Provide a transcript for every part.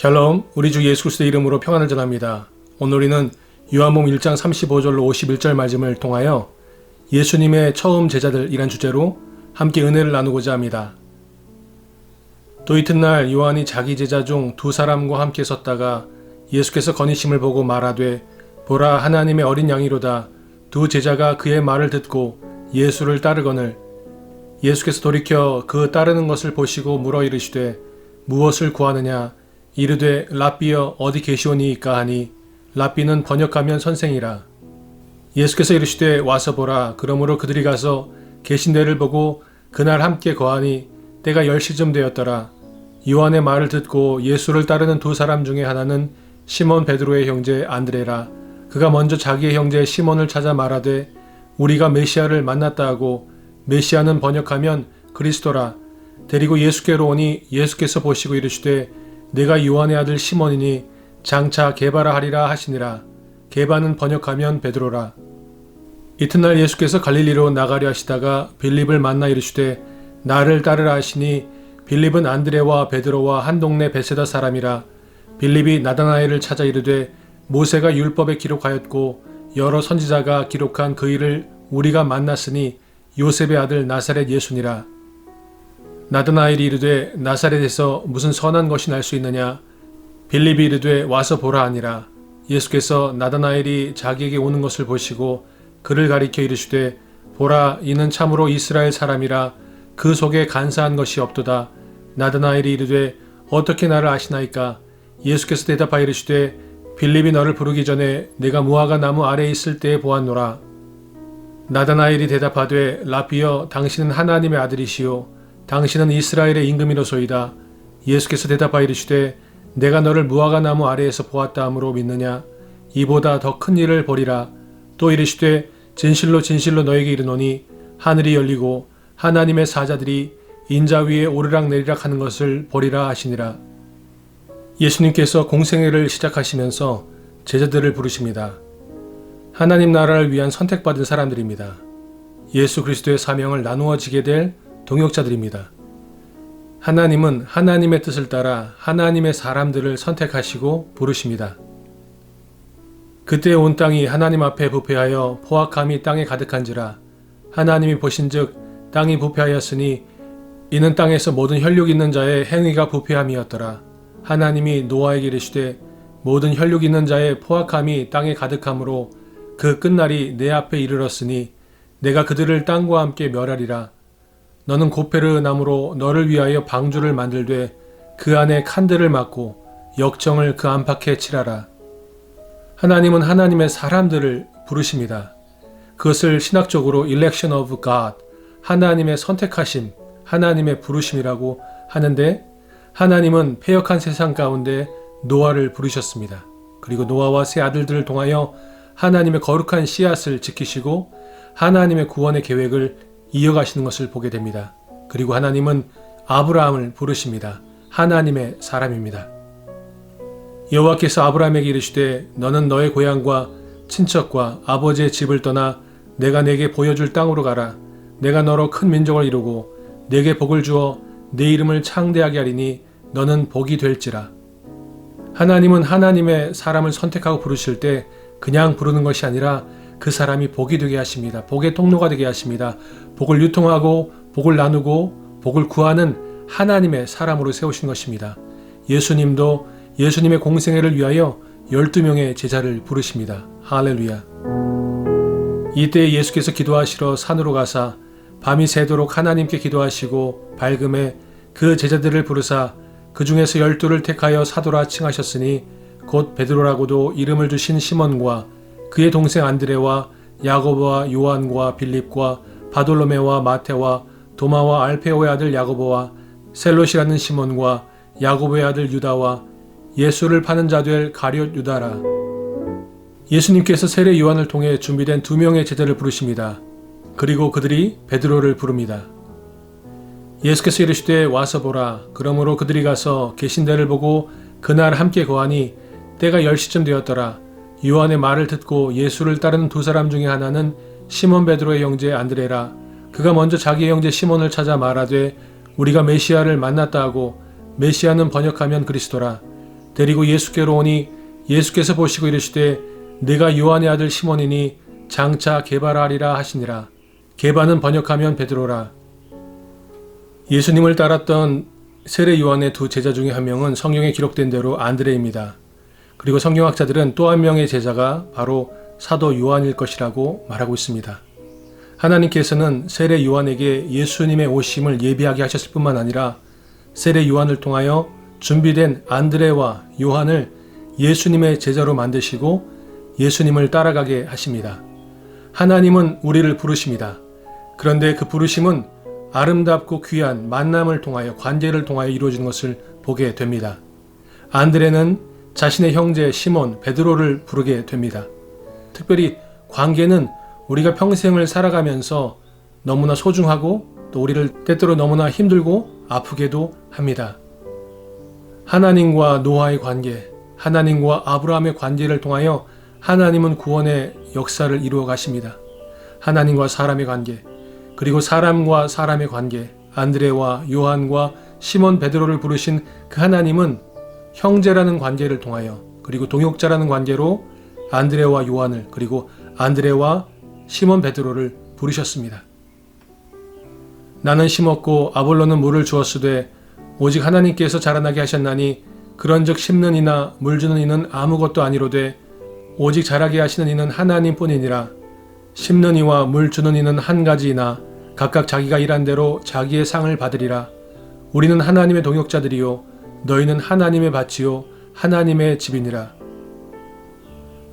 샬롬, 우리 주 예수 그리스도의 이름으로 평안을 전합니다. 오늘 우리는 요한복음 1장 35절로 51절 말씀을 통하여 예수님의 처음 제자들이란 주제로 함께 은혜를 나누고자 합니다. 또 이튿날 요한이 자기 제자 중 두 사람과 함께 섰다가 예수께서 거니심을 보고 말하되 보라 하나님의 어린 양이로다. 두 제자가 그의 말을 듣고 예수를 따르거늘 예수께서 돌이켜 그 따르는 것을 보시고 물어 이르시되 무엇을 구하느냐 이르되 랍비여 어디 계시오니이까 하니 랍비는 번역하면 선생이라. 예수께서 이르시되 와서 보라. 그러므로 그들이 가서 계신 데를 보고 그날 함께 거하니 때가 10시쯤 되었더라. 요한의 말을 듣고 예수를 따르는 두 사람 중에 하나는 시몬 베드로의 형제 안드레라. 그가 먼저 자기의 형제 시몬을 찾아 말하되 우리가 메시아를 만났다 하고 메시아는 번역하면 그리스도라. 데리고 예수께로 오니 예수께서 보시고 이르시되 내가 요한의 아들 시몬이니 장차 게바라 하리라 하시니라. 게바는 번역하면 베드로라. 이튿날 예수께서 갈릴리로 나가려 하시다가 빌립을 만나 이르시되 나를 따르라 하시니 빌립은 안드레와 베드로와 한 동네 베세다 사람이라. 빌립이 나다나엘을 찾아 이르되 모세가 율법에 기록하였고 여러 선지자가 기록한 그 일을 우리가 만났으니 요셉의 아들 나사렛 예수니라. 나다나엘이 이르되 나사렛에서 무슨 선한 것이 날 수 있느냐. 빌립이 이르되 와서 보라 하니라. 예수께서 나다나엘이 자기에게 오는 것을 보시고 그를 가리켜 이르시되 보라 이는 참으로 이스라엘 사람이라. 그 속에 간사한 것이 없도다. 나다나엘이 이르되 어떻게 나를 아시나이까. 예수께서 대답하여 이르시되 빌립이 너를 부르기 전에 내가 무화과 나무 아래에 있을 때에 보았노라. 나다나엘이 대답하되 랍비여 당신은 하나님의 아들이시오 당신은 이스라엘의 임금이로소이다. 예수께서 대답하여 이르시되 내가 너를 무화과 나무 아래에서 보았다 함으로 믿느냐. 이보다 더 큰 일을 보리라. 또 이르시되 진실로 진실로 너에게 이르노니 하늘이 열리고 하나님의 사자들이 인자 위에 오르락내리락 하는 것을 보리라 하시니라. 예수님께서 공생애를 시작하시면서 제자들을 부르십니다. 하나님 나라를 위한 선택받은 사람들입니다. 예수 그리스도의 사명을 나누어지게 될 동역자들입니다. 하나님은 하나님의 뜻을 따라 하나님의 사람들을 선택하시고 부르십니다. 그때 온 땅이 하나님 앞에 부패하여 포악함이 땅에 가득한지라. 하나님이 보신즉 땅이 부패하였으니 이는 땅에서 모든 혈육 있는 자의 행위가 부패함이었더라. 하나님이 노아에게 이르시되 모든 혈육 있는 자의 포악함이 땅에 가득함으로 그 끝날이 내 앞에 이르렀으니 내가 그들을 땅과 함께 멸하리라. 너는 고페르 나무로 너를 위하여 방주를 만들되 그 안에 칸들을 막고 역정을 그 안팎에 칠하라. 하나님은 하나님의 사람들을 부르십니다. 그것을 신학적으로 election of God, 하나님의 선택하심, 하나님의 부르심이라고 하는데 하나님은 패역한 세상 가운데 노아를 부르셨습니다. 그리고 노아와 세 아들들을 통하여 하나님의 거룩한 씨앗을 지키시고 하나님의 구원의 계획을 이어가시는 것을 보게 됩니다. 그리고 하나님은 아브라함을 부르십니다. 하나님의 사람입니다. 여호와께서 아브라함에게 이르시되 너는 너의 고향과 친척과 아버지의 집을 떠나 내가 내게 보여줄 땅으로 가라. 내가 너로 큰 민족을 이루고 내게 복을 주어 내 이름을 창대하게 하리니 너는 복이 될지라. 하나님은 하나님의 사람을 선택하고 부르실 때 그냥 부르는 것이 아니라 그 사람이 복이 되게 하십니다. 복의 통로가 되게 하십니다. 복을 유통하고 복을 나누고 복을 구하는 하나님의 사람으로 세우신 것입니다. 예수님도 예수님의 공생애를 위하여 12명의 제자를 부르십니다. 할렐루야. 이때 예수께서 기도하시러 산으로 가사 밤이 새도록 하나님께 기도하시고 밝음에 그 제자들을 부르사 그 중에서 12를 택하여 사도라 칭하셨으니 곧 베드로라고도 이름을 주신 시몬과 그의 동생 안드레와 야고보와 요한과 빌립과 바돌로메와 마테와 도마와 알페오의 아들 야고보와 셀롯이라는 시몬과 야고보의 아들 유다와 예수를 파는 자 될 가룟 유다라. 예수님께서 세례 요한을 통해 준비된 2명의 제자를 부르십니다. 그리고 그들이 베드로를 부릅니다. 예수께서 이르시되 와서 보라. 그러므로 그들이 가서 계신 데를 보고 그날 함께 거하니 때가 10시쯤 되었더라. 요한의 말을 듣고 예수를 따르는 두 사람 중에 하나는 시몬 베드로의 형제 안드레라. 그가 먼저 자기의 형제 시몬을 찾아 말하되 우리가 메시아를 만났다 하고 메시아는 번역하면 그리스도라. 데리고 예수께로 오니 예수께서 보시고 이르시되 네가 요한의 아들 시몬이니 장차 게바라리라 하시니라. 게바는 번역하면 베드로라. 예수님을 따랐던 세례 요한의 두 제자 중에 한 명은 성경에 기록된 대로 안드레입니다. 그리고 성경학자들은 또 한 명의 제자가 바로 사도 요한일 것이라고 말하고 있습니다. 하나님께서는 세례 요한에게 예수님의 오심을 예비하게 하셨을 뿐만 아니라 세례 요한을 통하여 준비된 안드레와 요한을 예수님의 제자로 만드시고 예수님을 따라가게 하십니다. 하나님은 우리를 부르십니다. 그런데 그 부르심은 아름답고 귀한 만남을 통하여 관계를 통하여 이루어지는 것을 보게 됩니다. 안드레는 자신의 형제 시몬, 베드로를 부르게 됩니다. 특별히 관계는 우리가 평생을 살아가면서 너무나 소중하고 또 우리를 때때로 너무나 힘들고 아프게도 합니다. 하나님과 노아의 관계, 하나님과 아브라함의 관계를 통하여 하나님은 구원의 역사를 이루어 가십니다. 하나님과 사람의 관계, 그리고 사람과 사람의 관계, 안드레와 요한과 시몬 베드로를 부르신 그 하나님은 형제라는 관계를 통하여 그리고 동역자라는 관계로 안드레와 요한을 그리고 안드레와 시몬 베드로를 부르셨습니다. 나는 심었고 아볼로는 물을 주었으되 오직 하나님께서 자라나게 하셨나니 그런즉 심는 이나 물 주는 이는 아무것도 아니로되 오직 자라게 하시는 이는 하나님뿐이니라. 심는 이와 물 주는 이는 한 가지이나 각각 자기가 일한 대로 자기의 상을 받으리라. 우리는 하나님의 동역자들이요 너희는 하나님의 밭이요 하나님의 집이니라.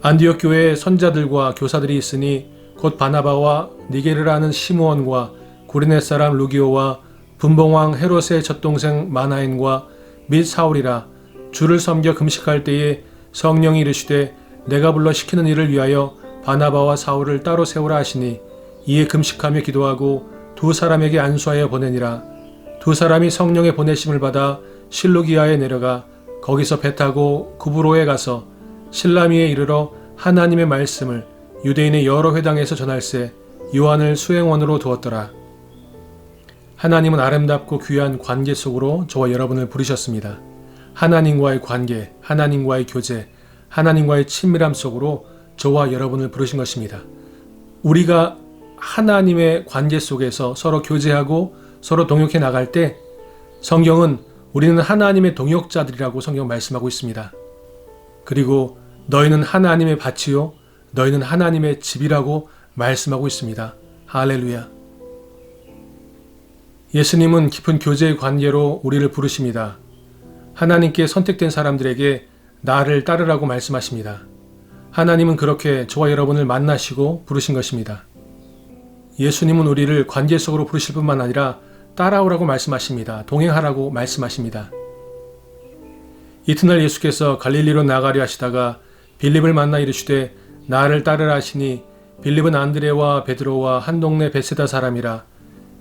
안디옥 교회에 선자들과 교사들이 있으니 곧 바나바와 니게르라는 시므온과 구레네 사람 루기오와 분봉왕 헤롯의 젖동생 마나엔과 및 사울이라. 주를 섬겨 금식할 때에 성령이 이르시되 내가 불러 시키는 일을 위하여 바나바와 사울을 따로 세우라 하시니 이에 금식하며 기도하고 두 사람에게 안수하여 보내니라. 두 사람이 성령의 보내심을 받아 실루기아에 내려가 거기서 배 타고 구브로에 가서 실라미에 이르러 하나님의 말씀을 유대인의 여러 회당에서 전할세 요한을 수행원으로 두었더라. 하나님은 아름답고 귀한 관계 속으로 저와 여러분을 부르셨습니다. 하나님과의 관계, 하나님과의 교제, 하나님과의 친밀함 속으로 저와 여러분을 부르신 것입니다. 우리가 하나님의 관계 속에서 서로 교제하고 서로 동역해 나갈 때 성경은 우리는 하나님의 동역자들이라고 성경 말씀하고 있습니다. 그리고 너희는 하나님의 밭이요 너희는 하나님의 집이라고 말씀하고 있습니다. 할렐루야. 예수님은 깊은 교제의 관계로 우리를 부르십니다. 하나님께 선택된 사람들에게 나를 따르라고 말씀하십니다. 하나님은 그렇게 저와 여러분을 만나시고 부르신 것입니다. 예수님은 우리를 관계 속으로 부르실 뿐만 아니라 따라오라고 말씀하십니다. 동행하라고 말씀하십니다. 이튿날 예수께서 갈릴리로 나가려 하시다가 빌립을 만나 이르시되 나를 따르라 하시니 빌립은 안드레와 베드로와 한 동네 베세다 사람이라.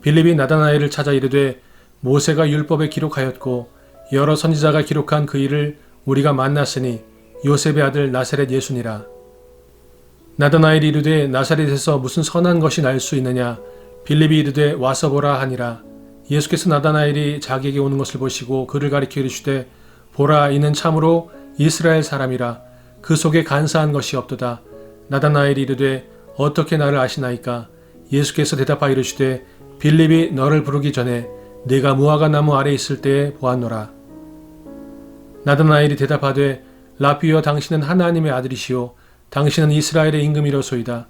빌립이 나다나엘을 찾아 이르되 모세가 율법에 기록하였고 여러 선지자가 기록한 그 일을 우리가 만났으니 요셉의 아들 나사렛 예수니라. 나다나엘이 이르되 나사렛에서 무슨 선한 것이 날 수 있느냐. 빌립이 이르되 와서 보라 하니라. 예수께서 나다나엘이 자기에게 오는 것을 보시고 그를 가리켜 이르시되 보라 이는 참으로 이스라엘 사람이라. 그 속에 간사한 것이 없도다. 나다나엘이 이르되 어떻게 나를 아시나이까. 예수께서 대답하여 이르시되 빌립이 너를 부르기 전에 네가 무화과 나무 아래 있을 때에 보았노라. 나다나엘이 대답하되 라비여 당신은 하나님의 아들이시오 당신은 이스라엘의 임금이로소이다.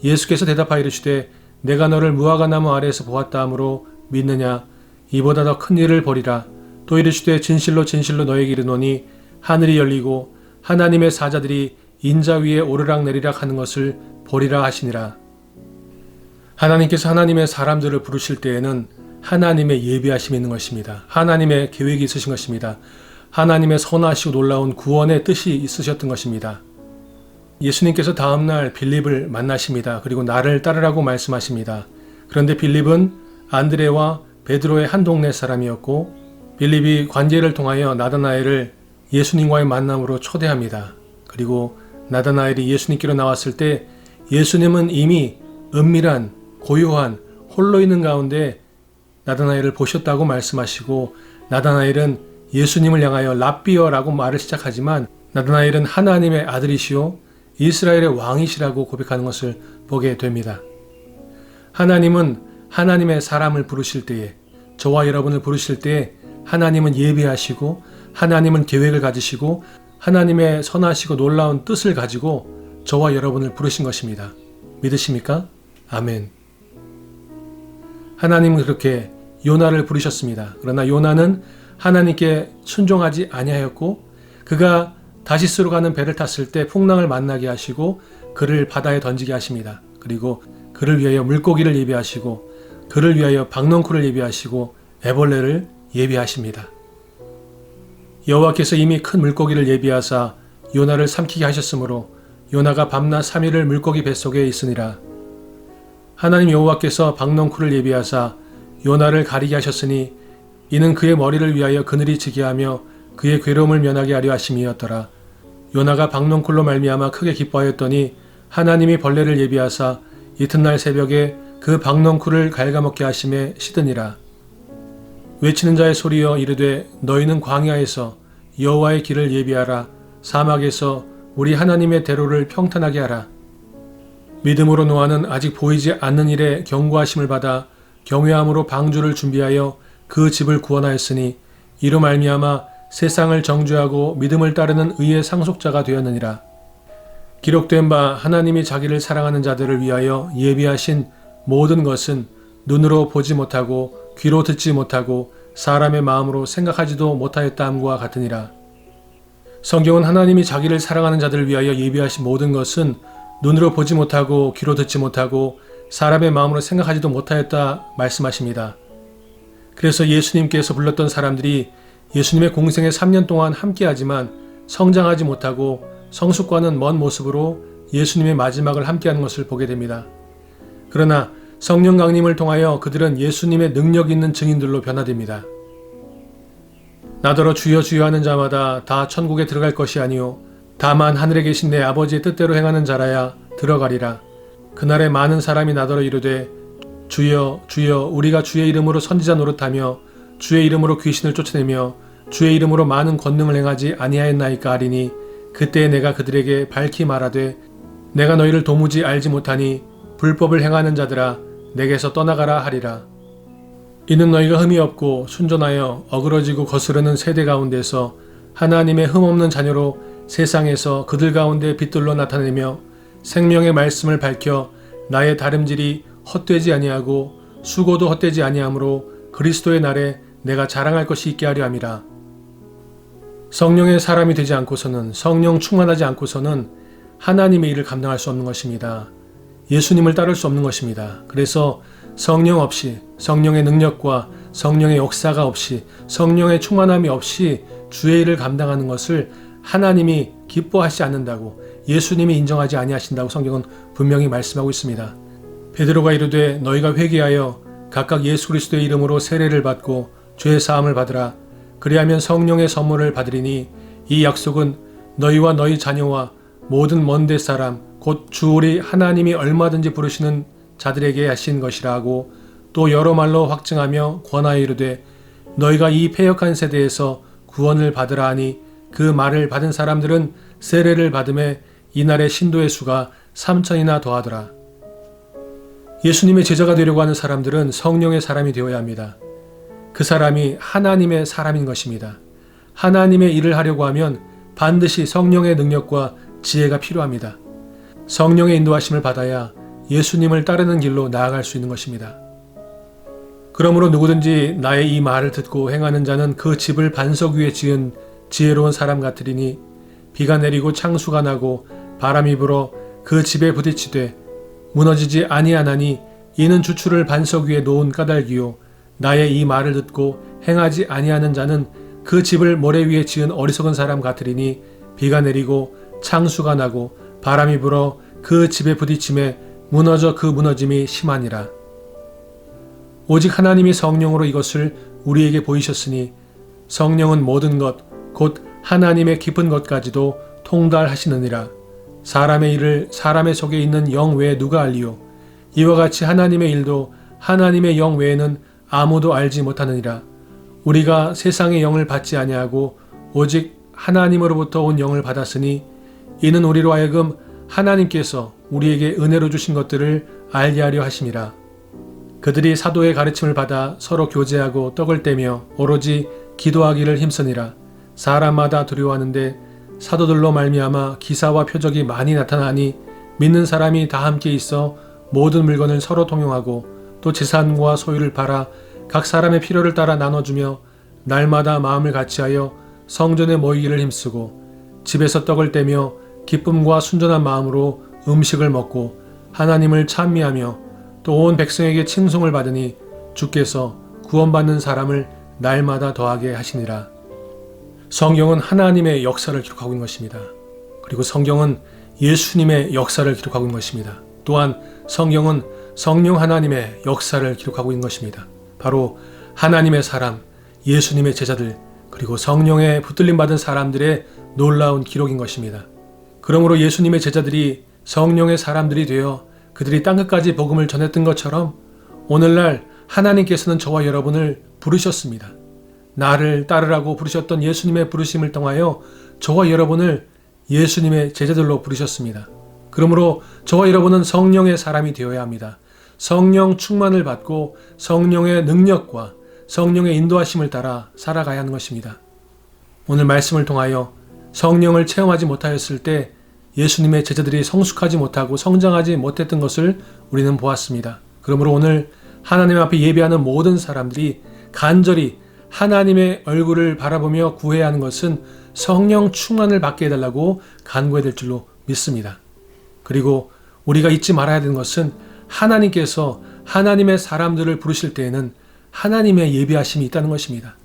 예수께서 대답하여 이르시되 내가 너를 무화과 나무 아래에서 보았다 하므로 믿느냐. 이보다 더 큰 일을 벌이라. 또 이르시되 진실로 진실로 너에게 이르노니 하늘이 열리고 하나님의 사자들이 인자 위에 오르락내리락 하는 것을 보리라 하시니라. 하나님께서 하나님의 사람들을 부르실 때에는 하나님의 예비하심이 있는 것입니다. 하나님의 계획이 있으신 것입니다. 하나님의 선하시고 놀라운 구원의 뜻이 있으셨던 것입니다. 예수님께서 다음날 빌립을 만나십니다. 그리고 나를 따르라고 말씀하십니다. 그런데 빌립은 안드레와 베드로의 한 동네 사람이었고 빌립이 관계를 통하여 나다나엘을 예수님과의 만남으로 초대합니다. 그리고 나다나엘이 예수님께로 나왔을 때 예수님은 이미 은밀한 고요한 홀로 있는 가운데 나다나엘을 보셨다고 말씀하시고 나다나엘은 예수님을 향하여 랍비어라고 말을 시작하지만 나다나엘은 하나님의 아들이시오 이스라엘의 왕이시라고 고백하는 것을 보게 됩니다. 하나님은 하나님의 사람을 부르실 때에, 저와 여러분을 부르실 때에 하나님은 예비하시고 하나님은 계획을 가지시고 하나님의 선하시고 놀라운 뜻을 가지고 저와 여러분을 부르신 것입니다. 믿으십니까? 아멘. 하나님은 그렇게 요나를 부르셨습니다. 그러나 요나는 하나님께 순종하지 아니하였고 그가 다시스로 가는 배를 탔을 때 풍랑을 만나게 하시고 그를 바다에 던지게 하십니다. 그리고 그를 위하여 물고기를 예비하시고 그를 위하여 박넝쿨을 예비하시고 애벌레를 예비하십니다. 여호와께서 이미 큰 물고기를 예비하사 요나를 삼키게 하셨으므로 요나가 밤낮 3일을 물고기 뱃속에 있으니라. 하나님 여호와께서 박넝쿨을 예비하사 요나를 가리게 하셨으니 이는 그의 머리를 위하여 그늘이 지게 하며 그의 괴로움을 면하게 하려 하심이었더라. 요나가 박넝쿨로 말미암아 크게 기뻐하였더니 하나님이 벌레를 예비하사 이튿날 새벽에 그 박넝쿨을 갉아먹게 하심에 시드니라. 외치는 자의 소리여 이르되 너희는 광야에서 여호와의 길을 예비하라. 사막에서 우리 하나님의 대로를 평탄하게 하라. 믿음으로 노아는 아직 보이지 않는 일에 경고하심을 받아 경외함으로 방주를 준비하여 그 집을 구원하였으니 이로 말미암아 세상을 정죄하고 믿음을 따르는 의의 상속자가 되었느니라. 기록된 바 하나님이 자기를 사랑하는 자들을 위하여 예비하신 모든 것은 눈으로 보지 못하고 귀로 듣지 못하고 사람의 마음으로 생각하지도 못하였다함과 같으니라. 성경은 하나님이 자기를 사랑하는 자들을 위하여 예비하신 모든 것은 눈으로 보지 못하고 귀로 듣지 못하고 사람의 마음으로 생각하지도 못하였다 말씀하십니다. 그래서 예수님께서 불렀던 사람들이 예수님의 공생에 3년 동안 함께하지만 성장하지 못하고 성숙과는 먼 모습으로 예수님의 마지막을 함께하는 것을 보게 됩니다. 그러나 성령 강림을 통하여 그들은 예수님의 능력 있는 증인들로 변화됩니다. 나더러 주여 주여 하는 자마다 다 천국에 들어갈 것이 아니요 다만 하늘에 계신 내 아버지의 뜻대로 행하는 자라야 들어가리라. 그날에 많은 사람이 나더러 이르되 주여 주여 우리가 주의 이름으로 선지자 노릇하며 주의 이름으로 귀신을 쫓아내며 주의 이름으로 많은 권능을 행하지 아니하였나이까 하리니 그때 내가 그들에게 밝히 말하되 내가 너희를 도무지 알지 못하니 불법을 행하는 자들아 내게서 떠나가라 하리라. 이는 너희가 흠이 없고 순전하여 어그러지고 거스르는 세대 가운데서 하나님의 흠없는 자녀로 세상에서 그들 가운데 빛들로 나타내며 생명의 말씀을 밝혀 나의 다름질이 헛되지 아니하고 수고도 헛되지 아니하므로 그리스도의 날에 내가 자랑할 것이 있게 하려 함이라. 성령의 사람이 되지 않고서는 성령 충만하지 않고서는 하나님의 일을 감당할 수 없는 것입니다. 예수님을 따를 수 없는 것입니다. 그래서 성령 없이 성령의 능력과 성령의 역사가 없이 성령의 충만함이 없이 주의 일을 감당하는 것을 하나님이 기뻐하시지 않는다고 예수님이 인정하지 아니하신다고 성경은 분명히 말씀하고 있습니다. 베드로가 이르되 너희가 회개하여 각각 예수 그리스도의 이름으로 세례를 받고 죄의 사함을 받으라. 그리하면 성령의 선물을 받으리니 이 약속은 너희와 너희 자녀와 모든 먼데 사람 곧 주 우리 하나님이 얼마든지 부르시는 자들에게 하신 것이라 하고 또 여러 말로 확증하며 권하여 이르되 너희가 이 패역한 세대에서 구원을 받으라 하니 그 말을 받은 사람들은 세례를 받음에 이날의 신도의 수가 3,000이나 더하더라. 예수님의 제자가 되려고 하는 사람들은 성령의 사람이 되어야 합니다. 그 사람이 하나님의 사람인 것입니다. 하나님의 일을 하려고 하면 반드시 성령의 능력과 지혜가 필요합니다. 성령의 인도하심을 받아야 예수님을 따르는 길로 나아갈 수 있는 것입니다. 그러므로 누구든지 나의 이 말을 듣고 행하는 자는 그 집을 반석 위에 지은 지혜로운 사람 같으리니 비가 내리고 창수가 나고 바람이 불어 그 집에 부딪히되 무너지지 아니하나니 이는 주추를 반석 위에 놓은 까닭이요 나의 이 말을 듣고 행하지 아니하는 자는 그 집을 모래 위에 지은 어리석은 사람 같으리니 비가 내리고 창수가 나고 바람이 불어 그 집에 부딪힘에 무너져 그 무너짐이 심하니라. 오직 하나님이 성령으로 이것을 우리에게 보이셨으니 성령은 모든 것 곧 하나님의 깊은 것까지도 통달하시느니라. 사람의 일을 사람의 속에 있는 영 외에 누가 알리요? 이와 같이 하나님의 일도 하나님의 영 외에는 아무도 알지 못하느니라. 우리가 세상의 영을 받지 아니하고 오직 하나님으로부터 온 영을 받았으니 이는 우리로 하여금 하나님께서 우리에게 은혜로 주신 것들을 알게 하려 하심이라. 그들이 사도의 가르침을 받아 서로 교제하고 떡을 떼며 오로지 기도하기를 힘쓰니라. 사람마다 두려워하는데 사도들로 말미암아 기사와 표적이 많이 나타나니 믿는 사람이 다 함께 있어 모든 물건을 서로 통용하고 또 재산과 소유를 팔아 각 사람의 필요를 따라 나눠주며 날마다 마음을 같이하여 성전에 모이기를 힘쓰고 집에서 떡을 떼며 기쁨과 순전한 마음으로 음식을 먹고 하나님을 찬미하며 또 온 백성에게 칭송을 받으니 주께서 구원받는 사람을 날마다 더하게 하시니라. 성경은 하나님의 역사를 기록하고 있는 것입니다. 그리고 성경은 예수님의 역사를 기록하고 있는 것입니다. 또한 성경은 성령 하나님의 역사를 기록하고 있는 것입니다. 바로 하나님의 사람, 예수님의 제자들, 그리고 성령에 붙들림 받은 사람들의 놀라운 기록인 것입니다. 그러므로 예수님의 제자들이 성령의 사람들이 되어 그들이 땅끝까지 복음을 전했던 것처럼 오늘날 하나님께서는 저와 여러분을 부르셨습니다. 나를 따르라고 부르셨던 예수님의 부르심을 통하여 저와 여러분을 예수님의 제자들로 부르셨습니다. 그러므로 저와 여러분은 성령의 사람이 되어야 합니다. 성령 충만을 받고 성령의 능력과 성령의 인도하심을 따라 살아가야 하는 것입니다. 오늘 말씀을 통하여 성령을 체험하지 못하였을 때 예수님의 제자들이 성숙하지 못하고 성장하지 못했던 것을 우리는 보았습니다. 그러므로 오늘 하나님 앞에 예배하는 모든 사람들이 간절히 하나님의 얼굴을 바라보며 구해야 하는 것은 성령 충만을 받게 해달라고 간구해야 될 줄로 믿습니다. 그리고 우리가 잊지 말아야 되는 것은 하나님께서 하나님의 사람들을 부르실 때에는 하나님의 예비하심이 있다는 것입니다.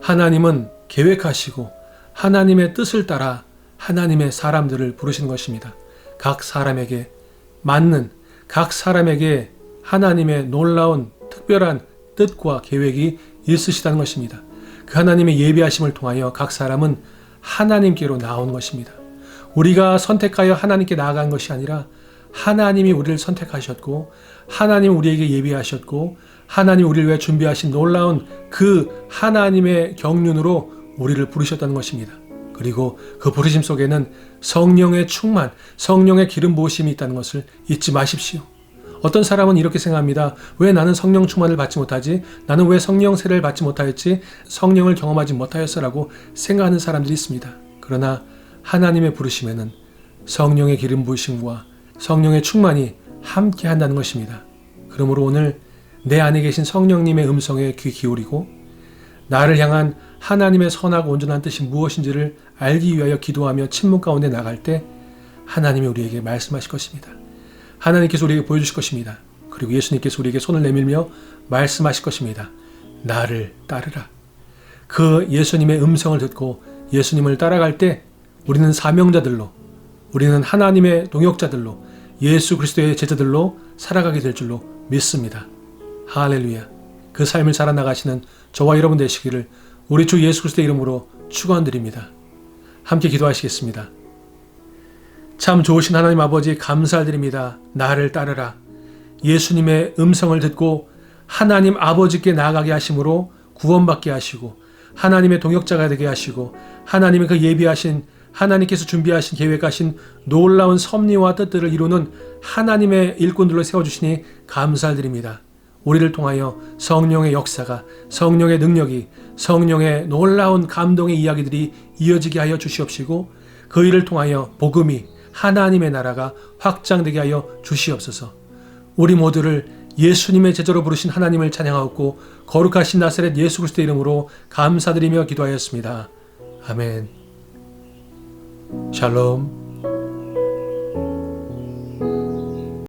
하나님은 계획하시고 하나님의 뜻을 따라 하나님의 사람들을 부르시는 것입니다. 각 사람에게 맞는, 각 사람에게 하나님의 놀라운 특별한 뜻과 계획이 있으시다는 것입니다. 그 하나님의 예비하심을 통하여 각 사람은 하나님께로 나오는 것입니다. 우리가 선택하여 하나님께 나아간 것이 아니라 하나님이 우리를 선택하셨고 하나님이 우리에게 예비하셨고 하나님이 우리를 위해 준비하신 놀라운 그 하나님의 경륜으로 우리를 부르셨다는 것입니다. 그리고 그 부르심 속에는 성령의 충만, 성령의 기름 부으심이 있다는 것을 잊지 마십시오. 어떤 사람은 이렇게 생각합니다. 왜 나는 성령 충만을 받지 못하지? 나는 왜 성령 세례를 받지 못하였지? 성령을 경험하지 못하였어라고 생각하는 사람들이 있습니다. 그러나 하나님의 부르심에는 성령의 기름 부으심과 성령의 충만이 함께 한다는 것입니다. 그러므로 오늘 내 안에 계신 성령님의 음성에 귀 기울이고 나를 향한 하나님의 선하고 온전한 뜻이 무엇인지를 알기 위하여 기도하며 침묵 가운데 나갈 때 하나님이 우리에게 말씀하실 것입니다. 하나님께서 우리에게 보여주실 것입니다. 그리고 예수님께서 우리에게 손을 내밀며 말씀하실 것입니다. 나를 따르라. 그 예수님의 음성을 듣고 예수님을 따라갈 때 우리는 사명자들로, 우리는 하나님의 동역자들로, 예수 그리스도의 제자들로 살아가게 될 줄로 믿습니다. 할렐루야. 그 삶을 살아나가시는 저와 여러분 되시기를 우리 주 예수 그리스도의 이름으로 축원드립니다. 함께 기도하시겠습니다. 참 좋으신 하나님 아버지 감사드립니다. 나를 따르라. 예수님의 음성을 듣고 하나님 아버지께 나아가게 하심으로 구원받게 하시고 하나님의 동역자가 되게 하시고 하나님의 그 예비하신 하나님께서 준비하신 계획하신 놀라운 섭리와 뜻들을 이루는 하나님의 일꾼들로 세워주시니 감사드립니다. 우리를 통하여 성령의 역사가, 성령의 능력이, 성령의 놀라운 감동의 이야기들이 이어지게 하여 주시옵시고 그 일을 통하여 복음이, 하나님의 나라가 확장되게 하여 주시옵소서. 우리 모두를 예수님의 제자로 부르신 하나님을 찬양하옵고 거룩하신 나사렛 예수 그리스도의 이름으로 감사드리며 기도하였습니다. 아멘. 샬롬.